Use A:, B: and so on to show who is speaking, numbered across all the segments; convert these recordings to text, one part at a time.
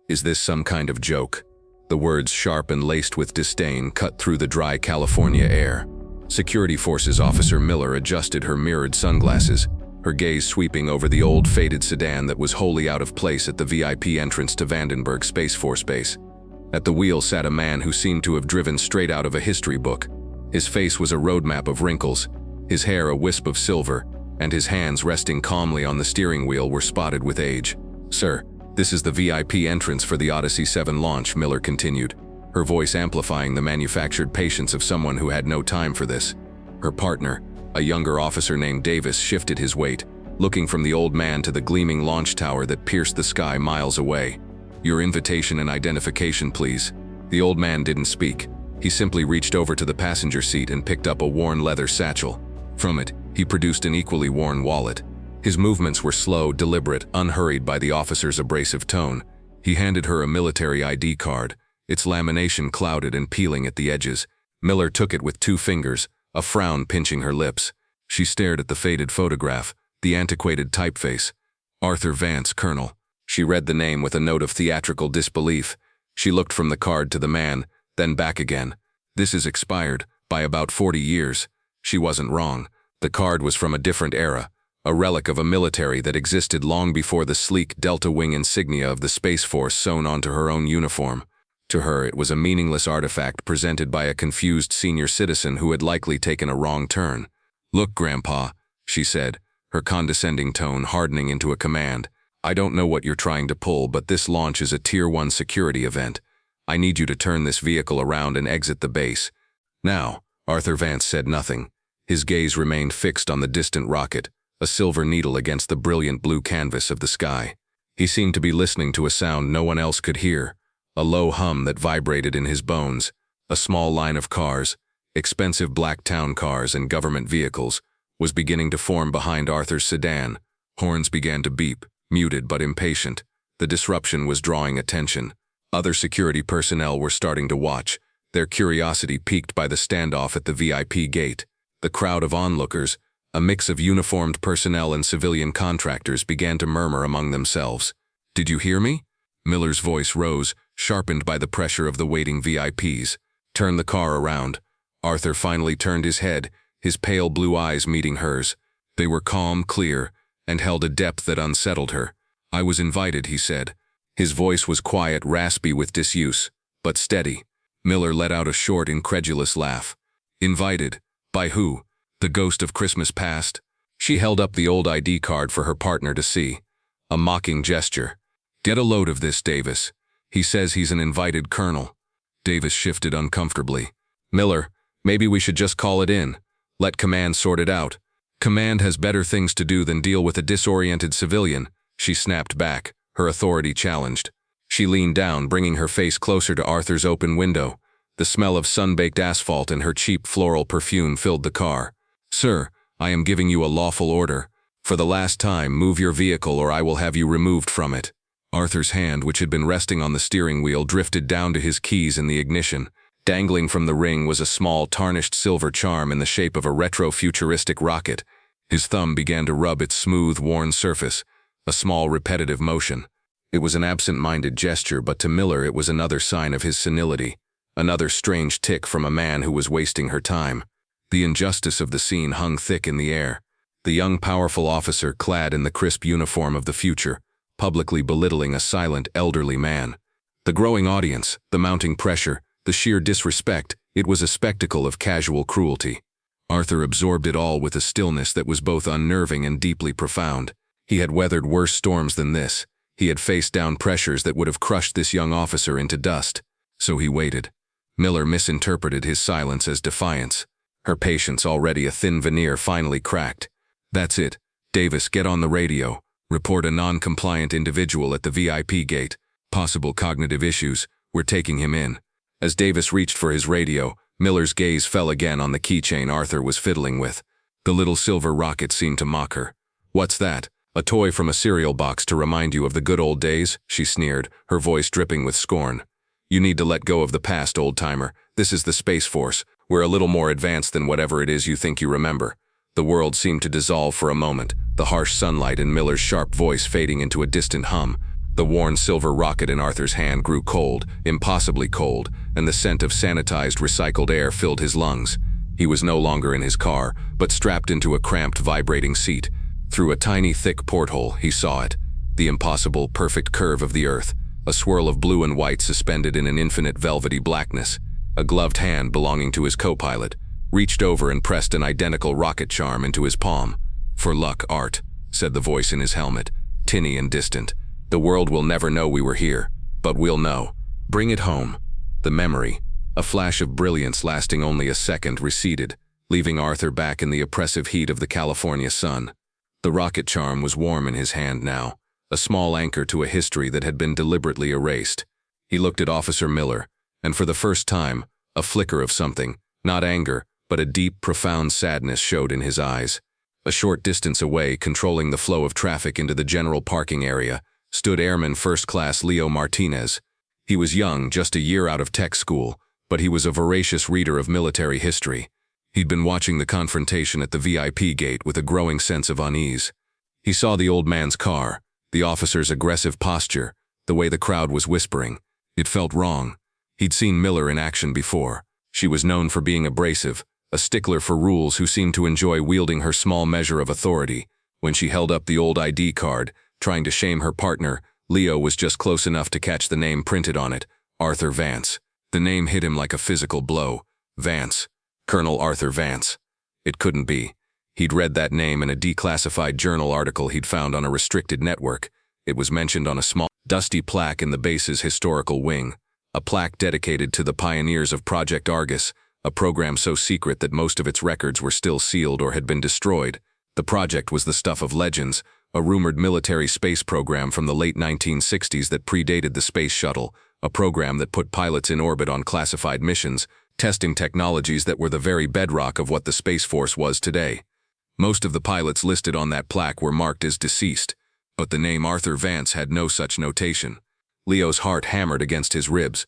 A: Is this some kind of joke? The words, sharp and laced with disdain, cut through the dry California air. Security Forces Officer Miller adjusted her mirrored sunglasses, her gaze sweeping over the old faded sedan that was wholly out of place at the VIP entrance to Vandenberg Space Force Base. At the wheel sat a man who seemed to have driven straight out of a history book. His face was a roadmap of wrinkles, his hair a wisp of silver, and his hands resting calmly on the steering wheel were spotted with age. "Sir, this is the VIP entrance for the Odyssey 7 launch," Miller continued, her voice amplifying the manufactured patience of someone who had no time for this. Her partner, a younger officer named Davis, shifted his weight, looking from the old man to the gleaming launch tower that pierced the sky miles away. "Your invitation and identification, please." The old man didn't speak. He simply reached over to the passenger seat and picked up a worn leather satchel. From it, he produced an equally worn wallet. His movements were slow, deliberate, unhurried by the officer's abrasive tone. He handed her a military ID card, its lamination clouded and peeling at the edges. Miller took it with 2 fingers, a frown pinching her lips. She stared at the faded photograph, the antiquated typeface. "Arthur Vance, Colonel." She read the name with a note of theatrical disbelief. She looked from the card to the man, then back again. "This is expired, by about 40 years. She wasn't wrong. The card was from a different era, a relic of a military that existed long before the sleek Delta Wing insignia of the Space Force sewn onto her own uniform. To her, it was a meaningless artifact presented by a confused senior citizen who had likely taken a wrong turn. "Look, Grandpa," she said, her condescending tone hardening into a command. "I don't know what you're trying to pull, but this launch is a Tier 1 security event. I need you to turn this vehicle around and exit the base." "Now." Arthur Vance said nothing. His gaze remained fixed on the distant rocket, a silver needle against the brilliant blue canvas of the sky. He seemed to be listening to a sound no one else could hear, a low hum that vibrated in his bones. A small line of cars, expensive black town cars and government vehicles, was beginning to form behind Arthur's sedan. Horns began to beep, muted but impatient. The disruption was drawing attention. Other security personnel were starting to watch, their curiosity piqued by the standoff at the VIP gate. The crowd of onlookers, a mix of uniformed personnel and civilian contractors, began to murmur among themselves. "Did you hear me?" Miller's voice rose, sharpened by the pressure of the waiting VIPs. "Turn the car around." Arthur finally turned his head, his pale blue eyes meeting hers. They were calm, clear, and held a depth that unsettled her. "I was invited," he said. His voice was quiet, raspy with disuse, but steady. Miller let out a short, incredulous laugh. "Invited? By who? The ghost of Christmas past?" She held up the old ID card for her partner to see. A mocking gesture. "Get a load of this, Davis. He says he's an invited colonel." Davis shifted uncomfortably. "Miller, maybe we should just call it in. Let command sort it out." "Command has better things to do than deal with a disoriented civilian," she snapped back, her authority challenged. She leaned down, bringing her face closer to Arthur's open window. The smell of sun-baked asphalt and her cheap floral perfume filled the car. "Sir, I am giving you a lawful order. For the last time, move your vehicle or I will have you removed from it." Arthur's hand, which had been resting on the steering wheel, drifted down to his keys in the ignition. Dangling from the ring was a small, tarnished silver charm in the shape of a retro-futuristic rocket. His thumb began to rub its smooth, worn surface, a small, repetitive motion. It was an absent-minded gesture, but to Miller it was another sign of his senility, another strange tick from a man who was wasting her time. The injustice of the scene hung thick in the air. The young, powerful officer, clad in the crisp uniform of the future, publicly belittling a silent, elderly man. The growing audience, the mounting pressure, the sheer disrespect, it was a spectacle of casual cruelty. Arthur absorbed it all with a stillness that was both unnerving and deeply profound. He had weathered worse storms than this. He had faced down pressures that would have crushed this young officer into dust. So he waited. Miller misinterpreted his silence as defiance. Her patience, already a thin veneer, finally cracked. "That's it. Davis, get on the radio. Report a non-compliant individual at the VIP gate. Possible cognitive issues. We're taking him in." As Davis reached for his radio, Miller's gaze fell again on the keychain Arthur was fiddling with. The little silver rocket seemed to mock her. "What's that? A toy from a cereal box to remind you of the good old days?" she sneered, her voice dripping with scorn. "You need to let go of the past, old-timer. This is the Space Force. We're a little more advanced than whatever it is you think you remember." The world seemed to dissolve for a moment, the harsh sunlight and Miller's sharp voice fading into a distant hum. The worn silver rocket in Arthur's hand grew cold, impossibly cold, and the scent of sanitized recycled air filled his lungs. He was no longer in his car, but strapped into a cramped, vibrating seat. Through a tiny, thick porthole, he saw it. The impossible, perfect curve of the Earth, a swirl of blue and white suspended in an infinite velvety blackness. A gloved hand belonging to his co-pilot reached over and pressed an identical rocket charm into his palm. "For luck, Art," said the voice in his helmet, tinny and distant. "The world will never know we were here, but we'll know. Bring it home." The memory, a flash of brilliance lasting only a second, receded, leaving Arthur back in the oppressive heat of the California sun. The rocket charm was warm in his hand now, a small anchor to a history that had been deliberately erased. He looked at Officer Miller, and for the first time, a flicker of something, not anger, but a deep, profound sadness showed in his eyes. A short distance away, controlling the flow of traffic into the general parking area, stood Airman First Class Leo Martinez. He was young, just a year out of tech school, but he was a voracious reader of military history. He'd been watching the confrontation at the VIP gate with a growing sense of unease. He saw the old man's car, the officer's aggressive posture, the way the crowd was whispering. It felt wrong. He'd seen Miller in action before. She was known for being abrasive, a stickler for rules who seemed to enjoy wielding her small measure of authority. When she held up the old ID card, trying to shame her partner, Leo was just close enough to catch the name printed on it, Arthur Vance. The name hit him like a physical blow. Vance. Colonel Arthur Vance. It couldn't be. He'd read that name in a declassified journal article he'd found on a restricted network. It was mentioned on a small, dusty plaque in the base's historical wing. A plaque dedicated to the pioneers of Project Argus, a program so secret that most of its records were still sealed or had been destroyed. The project was the stuff of legends, a rumored military space program from the late 1960s that predated the space shuttle, a program that put pilots in orbit on classified missions, testing technologies that were the very bedrock of what the Space Force was today. Most of the pilots listed on that plaque were marked as deceased, but the name Arthur Vance had no such notation. Leo's heart hammered against his ribs.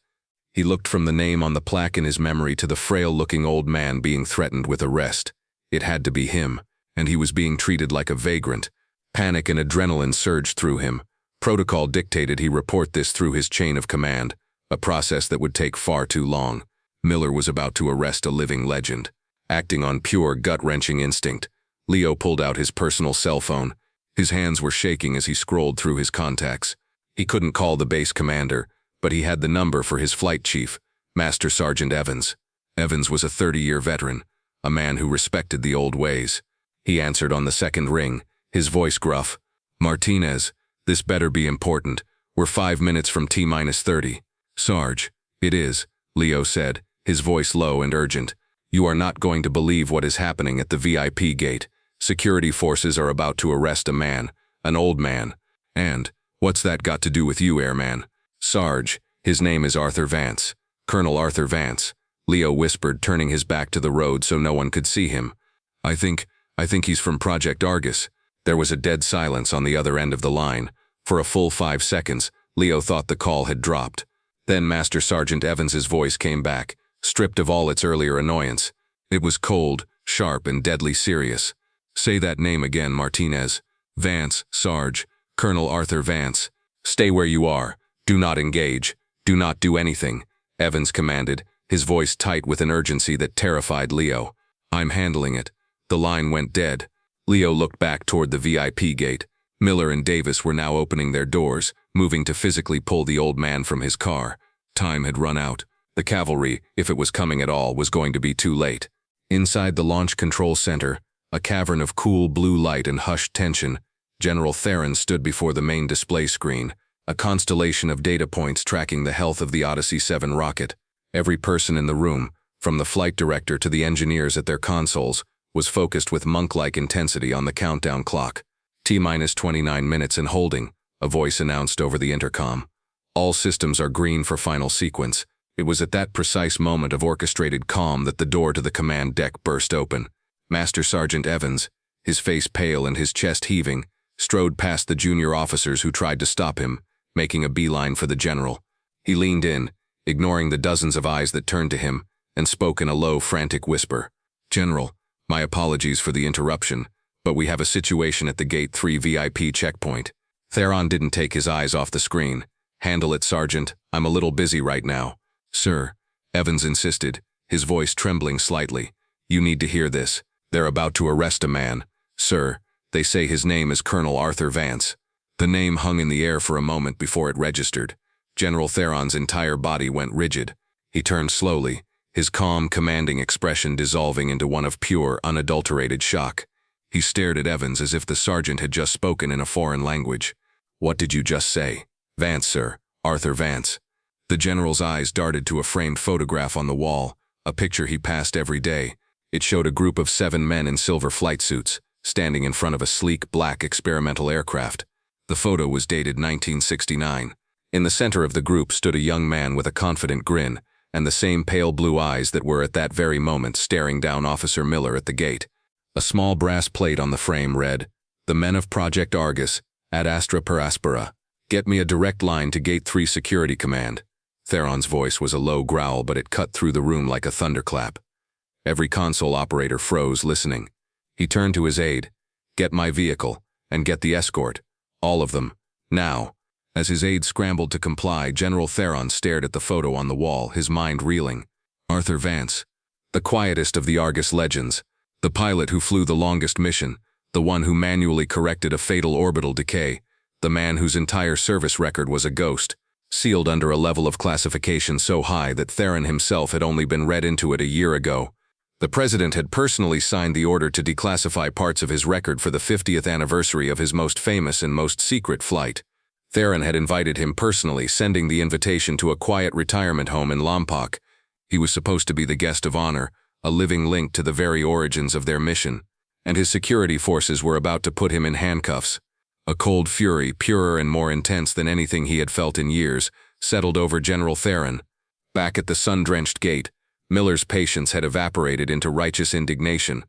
A: He looked from the name on the plaque in his memory to the frail-looking old man being threatened with arrest. It had to be him, and he was being treated like a vagrant. Panic and adrenaline surged through him. Protocol dictated he report this through his chain of command, a process that would take far too long. Miller was about to arrest a living legend. Acting on pure, gut-wrenching instinct, Leo pulled out his personal cell phone. His hands were shaking as he scrolled through his contacts. He couldn't call the base commander, but he had the number for his flight chief, Master Sergeant Evans. Evans was a 30-year veteran, a man who respected the old ways. He answered on the second ring, his voice gruff. "Martinez, this better be important. We're 5 minutes from T-30. Sarge." "It is," Leo said, his voice low and urgent. "You are not going to believe what is happening at the VIP gate. Security forces are about to arrest a man, an old man. And, what's that got to do with you, airman?" "Sarge, his name is Arthur Vance. Colonel Arthur Vance," Leo whispered, turning his back to the road so no one could see him. I think he's from Project Argus." There was a dead silence on the other end of the line. For a full 5 seconds, Leo thought the call had dropped. Then Master Sergeant Evans's voice came back, stripped of all its earlier annoyance. It was cold, sharp, and deadly serious. "Say that name again, Martinez. Vance, Sarge, Colonel Arthur Vance. Stay where you are. Do not engage. Do not do anything," Evans commanded, his voice tight with an urgency that terrified Leo. "I'm handling it." The line went dead. Leo looked back toward the VIP gate. Miller and Davis were now opening their doors, moving to physically pull the old man from his car. Time had run out. The cavalry, if it was coming at all, was going to be too late. Inside the launch control center, a cavern of cool blue light and hushed tension, General Theron stood before the main display screen, a constellation of data points tracking the health of the Odyssey 7 rocket. Every person in the room, from the flight director to the engineers at their consoles, was focused with monk-like intensity on the countdown clock. T-29 minutes and holding, a voice announced over the intercom. "All systems are green for final sequence." It was at that precise moment of orchestrated calm that the door to the command deck burst open. Master Sergeant Evans, his face pale and his chest heaving, strode past the junior officers who tried to stop him, making a beeline for the general. He leaned in, ignoring the dozens of eyes that turned to him, and spoke in a low, frantic whisper. "General, my apologies for the interruption, but we have a situation at the Gate 3 VIP checkpoint." Theron didn't take his eyes off the screen. "Handle it, Sergeant. I'm a little busy right now." "Sir," Evans insisted, his voice trembling slightly. "You need to hear this. They're about to arrest a man. Sir, they say his name is Colonel Arthur Vance." The name hung in the air for a moment before it registered. General Theron's entire body went rigid. He turned slowly, his calm, commanding expression dissolving into one of pure, unadulterated shock. He stared at Evans as if the sergeant had just spoken in a foreign language. "What did you just say?" "Vance, sir. Arthur Vance." The general's eyes darted to a framed photograph on the wall, a picture he passed every day. It showed a group of 7 men in silver flight suits, standing in front of a sleek, black experimental aircraft. The photo was dated 1969. In the center of the group stood a young man with a confident grin, and the same pale blue eyes that were at that very moment staring down Officer Miller at the gate. A small brass plate on the frame read, "The men of Project Argus, ad astra per aspera. Get me a direct line to Gate 3 Security Command." Theron's voice was a low growl, but it cut through the room like a thunderclap. Every console operator froze, listening. He turned to his aide. "Get my vehicle, and get the escort. All of them. Now." As his aide scrambled to comply, General Theron stared at the photo on the wall, his mind reeling. Arthur Vance. The quietest of the Argus legends. The pilot who flew the longest mission. The one who manually corrected a fatal orbital decay. The man whose entire service record was a ghost, sealed under a level of classification so high that Theron himself had only been read into it a year ago. The president had personally signed the order to declassify parts of his record for the 50th anniversary of his most famous and most secret flight. Theron had invited him personally, sending the invitation to a quiet retirement home in Lompoc. He was supposed to be the guest of honor, a living link to the very origins of their mission. And his security forces were about to put him in handcuffs. A cold fury, purer and more intense than anything he had felt in years, settled over General Theron. Back at the sun-drenched gate, Miller's patience had evaporated into righteous indignation.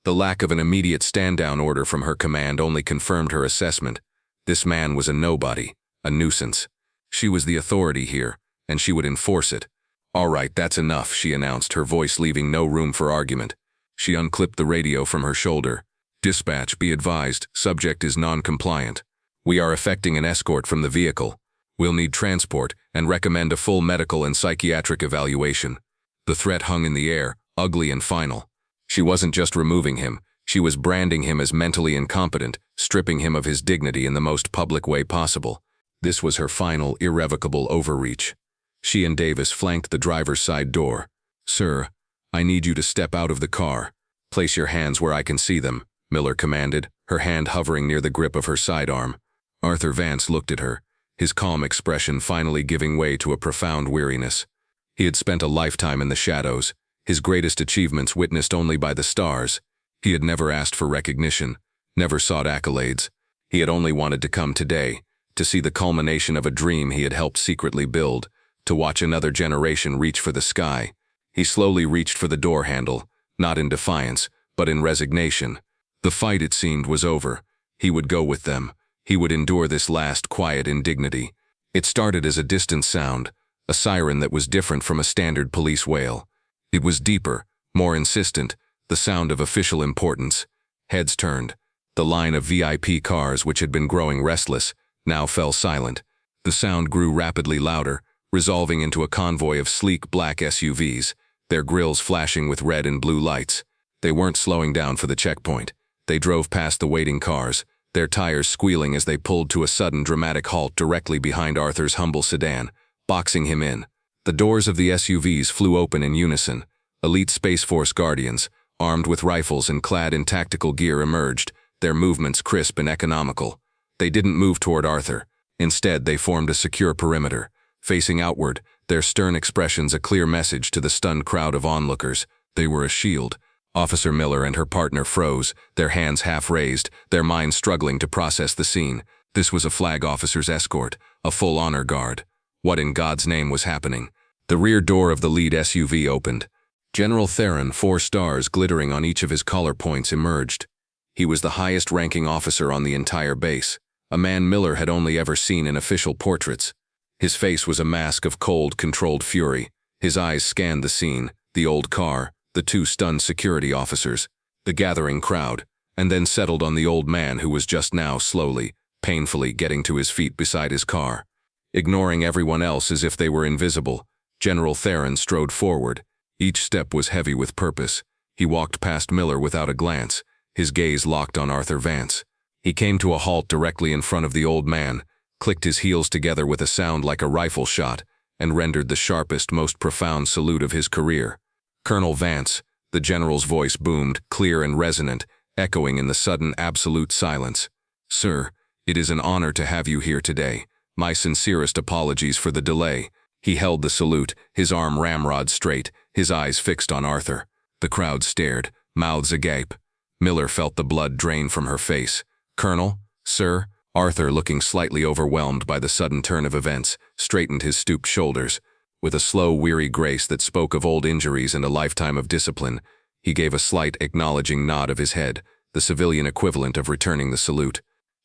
A: The lack of an immediate stand-down order from her command only confirmed her assessment. This man was a nobody, a nuisance. She was the authority here, and she would enforce it. "All right, that's enough," she announced, her voice leaving no room for argument. She unclipped the radio from her shoulder. "Dispatch, be advised, subject is non-compliant. We are effecting an escort from the vehicle. We'll need transport and recommend a full medical and psychiatric evaluation." The threat hung in the air, ugly and final. She wasn't just removing him, she was branding him as mentally incompetent, stripping him of his dignity in the most public way possible. This was her final, irrevocable overreach. She and Davis flanked the driver's side door. "Sir, I need you to step out of the car. Place your hands where I can see them," Miller commanded, her hand hovering near the grip of her sidearm. Arthur Vance looked at her, his calm expression finally giving way to a profound weariness. He had spent a lifetime in the shadows, his greatest achievements witnessed only by the stars. He had never asked for recognition, never sought accolades. He had only wanted to come today, to see the culmination of a dream he had helped secretly build, to watch another generation reach for the sky. He slowly reached for the door handle, not in defiance, but in resignation. The fight, it seemed, was over. He would go with them. He would endure this last quiet indignity. It started as a distant sound, a siren that was different from a standard police wail. It was deeper, more insistent, the sound of official importance. Heads turned. The line of VIP cars, which had been growing restless, now fell silent. The sound grew rapidly louder, resolving into a convoy of sleek black SUVs, their grills flashing with red and blue lights. They weren't slowing down for the checkpoint. They drove past the waiting cars, their tires squealing as they pulled to a sudden dramatic halt directly behind Arthur's humble sedan, boxing him in. The doors of the SUVs flew open in unison. Elite Space Force guardians, armed with rifles and clad in tactical gear, emerged, their movements crisp and economical. They didn't move toward Arthur. Instead, they formed a secure perimeter. Facing outward, their stern expressions a clear message to the stunned crowd of onlookers. They were a shield. Officer Miller and her partner froze, their hands half raised, their minds struggling to process the scene. This was a flag officer's escort, a full honor guard. What in God's name was happening? The rear door of the lead SUV opened. General Theron, 4 stars glittering on each of his collar points, emerged. He was the highest-ranking officer on the entire base, a man Miller had only ever seen in official portraits. His face was a mask of cold, controlled fury. His eyes scanned the scene, the old car, the 2 stunned security officers, the gathering crowd, and then settled on the old man who was just now slowly, painfully getting to his feet beside his car. Ignoring everyone else as if they were invisible, General Theron strode forward. Each step was heavy with purpose. He walked past Miller without a glance, his gaze locked on Arthur Vance. He came to a halt directly in front of the old man, clicked his heels together with a sound like a rifle shot, and rendered the sharpest, most profound salute of his career. "Colonel Vance," the general's voice boomed, clear and resonant, echoing in the sudden absolute silence. "Sir, it is an honor to have you here today. My sincerest apologies for the delay." He held the salute, his arm ramrod straight, his eyes fixed on Arthur. The crowd stared, mouths agape. Miller felt the blood drain from her face. "Colonel? Sir?" Arthur, looking slightly overwhelmed by the sudden turn of events, straightened his stooped shoulders. With a slow, weary grace that spoke of old injuries and a lifetime of discipline, he gave a slight, acknowledging nod of his head, the civilian equivalent of returning the salute.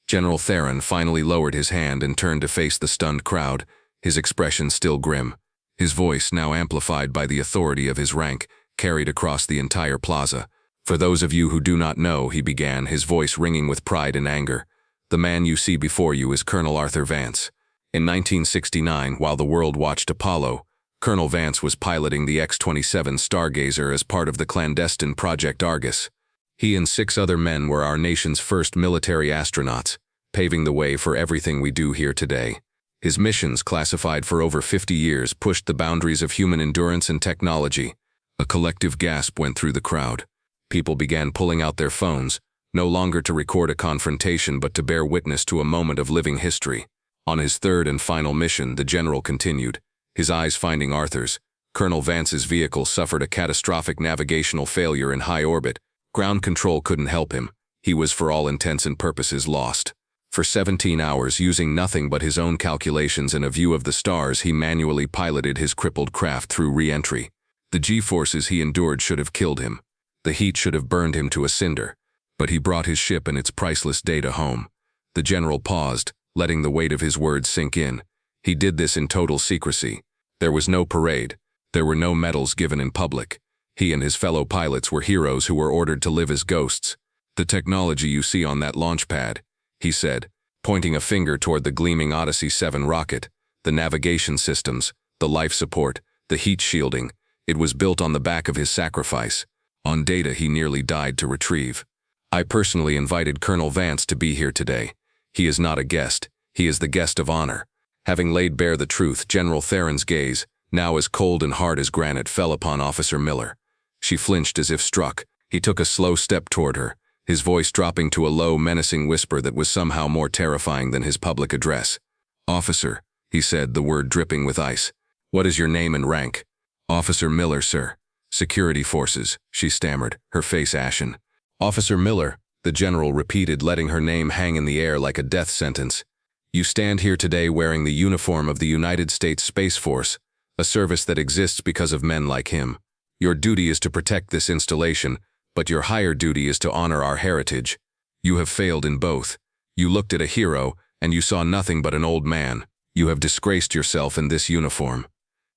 A: General Theron finally lowered his hand and turned to face the stunned crowd, his expression still grim. His voice, now amplified by the authority of his rank, carried across the entire plaza. "For those of you who do not know," he began, his voice ringing with pride and anger, "the man you see before you is Colonel Arthur Vance. In 1969, while the world watched Apollo, Colonel Vance was piloting the X-27 Stargazer as part of the clandestine Project Argus. He and 6 other men were our nation's first military astronauts, paving the way for everything we do here today. His missions, classified for over 50 years, pushed the boundaries of human endurance and technology." A collective gasp went through the crowd. People began pulling out their phones, no longer to record a confrontation but to bear witness to a moment of living history. On his third and final mission, the general continued, his eyes finding Arthur's. Colonel Vance's vehicle suffered a catastrophic navigational failure in high orbit. Ground control couldn't help him. He was, for all intents and purposes, lost. For 17 hours, using nothing but his own calculations and a view of the stars, he manually piloted his crippled craft through re-entry. The G-forces he endured should have killed him. The heat should have burned him to a cinder. But he brought his ship and its priceless data home. The general paused, letting the weight of his words sink in. He did this in total secrecy. There was no parade. There were no medals given in public. He and his fellow pilots were heroes who were ordered to live as ghosts. "The technology you see on that launch pad," he said, pointing a finger toward the gleaming Odyssey 7 rocket, "the navigation systems, the life support, the heat shielding, it was built on the back of his sacrifice, on data he nearly died to retrieve. I personally invited Colonel Vance to be here today. He is not a guest, he is the guest of honor." Having laid bare the truth, General Theron's gaze, now as cold and hard as granite, fell upon Officer Miller. She flinched as if struck. He took a slow step toward her, his voice dropping to a low, menacing whisper that was somehow more terrifying than his public address. "Officer," he said, the word dripping with ice. "What is your name and rank?" "Officer Miller, sir. Security forces," she stammered, her face ashen. "Officer Miller," the general repeated, letting her name hang in the air like a death sentence. "You stand here today wearing the uniform of the United States Space Force, a service that exists because of men like him. Your duty is to protect this installation, but your higher duty is to honor our heritage. You have failed in both. You looked at a hero, and you saw nothing but an old man. You have disgraced yourself in this uniform."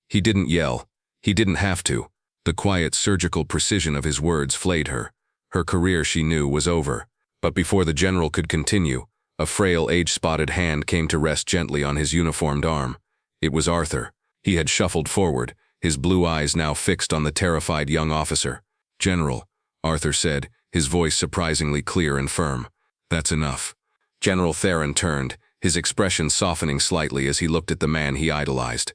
A: He didn't yell. He didn't have to. The quiet, surgical precision of his words flayed her. Her career, she knew, was over. But before the general could continue, a frail, age-spotted hand came to rest gently on his uniformed arm. It was Arthur. He had shuffled forward, his blue eyes now fixed on the terrified young officer. "General," Arthur said, his voice surprisingly clear and firm. "That's enough." General Theron turned, his expression softening slightly as he looked at the man he idolized.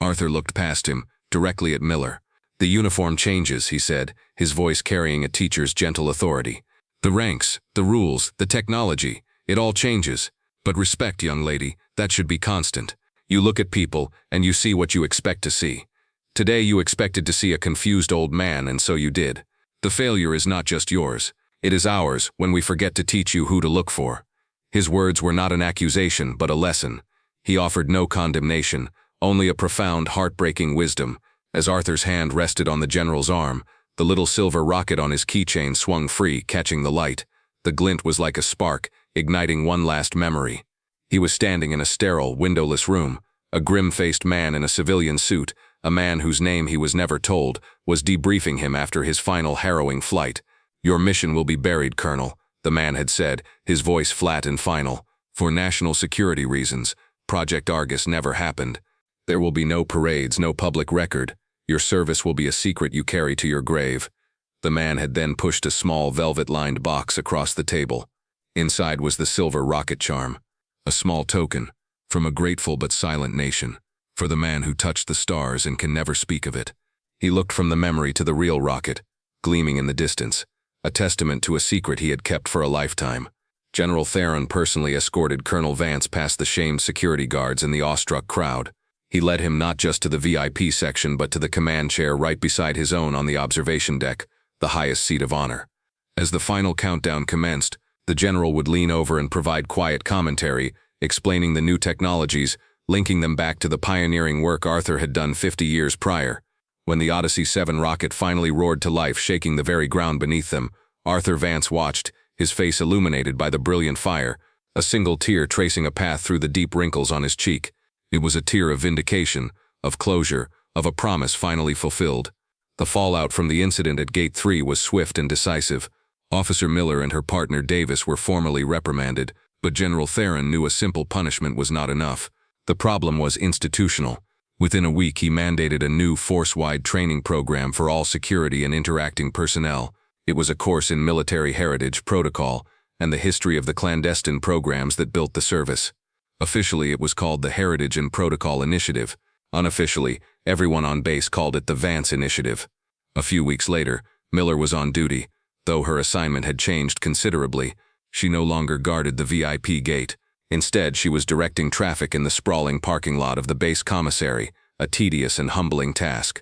A: Arthur looked past him, directly at Miller. "The uniform changes," he said, his voice carrying a teacher's gentle authority. "The ranks, the rules, the technology, it all changes. But respect, young lady, that should be constant. You look at people, and you see what you expect to see. Today you expected to see a confused old man, and so you did. The failure is not just yours. It is ours when we forget to teach you who to look for." His words were not an accusation, but a lesson. He offered no condemnation, only a profound, heartbreaking wisdom. As Arthur's hand rested on the general's arm, the little silver rocket on his keychain swung free, catching the light. The glint was like a spark, igniting one last memory. He was standing in a sterile, windowless room. A grim-faced man in a civilian suit, a man whose name he was never told, was debriefing him after his final harrowing flight. "Your mission will be buried, Colonel," the man had said, his voice flat and final. For national security reasons, Project Argus never happened. There will be no parades, no public record. Your service will be a secret you carry to your grave. The man had then pushed a small velvet-lined box across the table. Inside was the silver rocket charm, a small token from a grateful but silent nation, for the man who touched the stars and can never speak of it. He looked from the memory to the real rocket, gleaming in the distance, a testament to a secret he had kept for a lifetime. General Theron personally escorted Colonel Vance past the shamed security guards and the awestruck crowd. He led him not just to the VIP section but to the command chair right beside his own on the observation deck, the highest seat of honor. As the final countdown commenced, the general would lean over and provide quiet commentary, explaining the new technologies, linking them back to the pioneering work Arthur had done 50 years prior. When the Odyssey 7 rocket finally roared to life, shaking the very ground beneath them, Arthur Vance watched, his face illuminated by the brilliant fire, a single tear tracing a path through the deep wrinkles on his cheek. It was a tear of vindication, of closure, of a promise finally fulfilled. The fallout from the incident at Gate 3 was swift and decisive. Officer Miller and her partner Davis were formally reprimanded, but General Theron knew a simple punishment was not enough. The problem was institutional. Within a week, he mandated a new force-wide training program for all security and interacting personnel. It was a course in military heritage, protocol, and the history of the clandestine programs that built the service. Officially, it was called the Heritage and Protocol Initiative. Unofficially, everyone on base called it the Vance Initiative. A few weeks later, Miller was on duty. Though her assignment had changed considerably, she no longer guarded the VIP gate. Instead, she was directing traffic in the sprawling parking lot of the base commissary, a tedious and humbling task.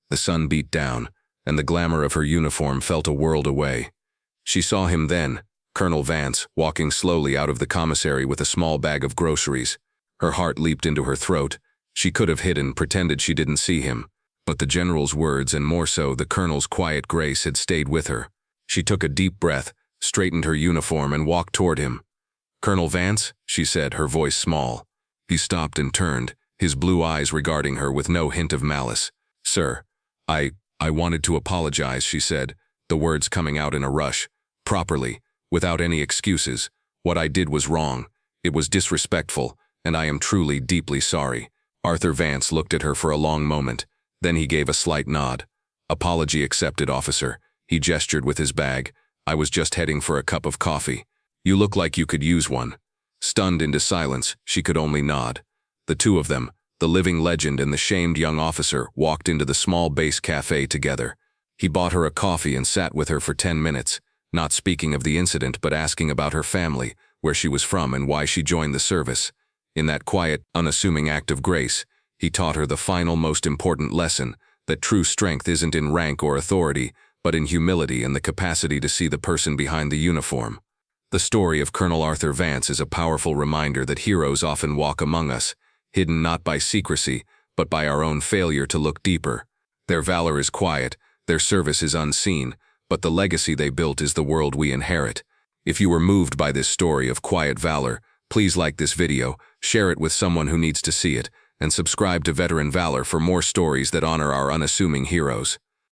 A: The sun beat down, and the glamour of her uniform felt a world away. She saw him then, Colonel Vance, walking slowly out of the commissary with a small bag of groceries. Her heart leaped into her throat. She could have hidden, pretended she didn't see him. But the general's words, and more so the colonel's quiet grace, had stayed with her. She took a deep breath, straightened her uniform, and walked toward him. "Colonel Vance," she said, her voice small. He stopped and turned, his blue eyes regarding her with no hint of malice. "Sir, I wanted to apologize," she said, the words coming out in a rush. "Properly, without any excuses. What I did was wrong. It was disrespectful, and I am truly, deeply sorry." Arthur Vance looked at her for a long moment. Then he gave a slight nod. "Apology accepted, officer." He gestured with his bag. "I was just heading for a cup of coffee. You look like you could use one." Stunned into silence, she could only nod. The two of them, the living legend and the shamed young officer, walked into the small base cafe together. He bought her a coffee and sat with her for 10 minutes, not speaking of the incident but asking about her family, where she was from and why she joined the service. In that quiet, unassuming act of grace, he taught her the final, most important lesson, that true strength isn't in rank or authority, but in humility and the capacity to see the person behind the uniform. The story of Colonel Arthur Vance is a powerful reminder that heroes often walk among us, hidden not by secrecy, but by our own failure to look deeper. Their valor is quiet, their service is unseen, but the legacy they built is the world we inherit. If you were moved by this story of quiet valor, please like this video, share it with someone who needs to see it, and subscribe to Veteran Valor for more stories that honor our unassuming heroes.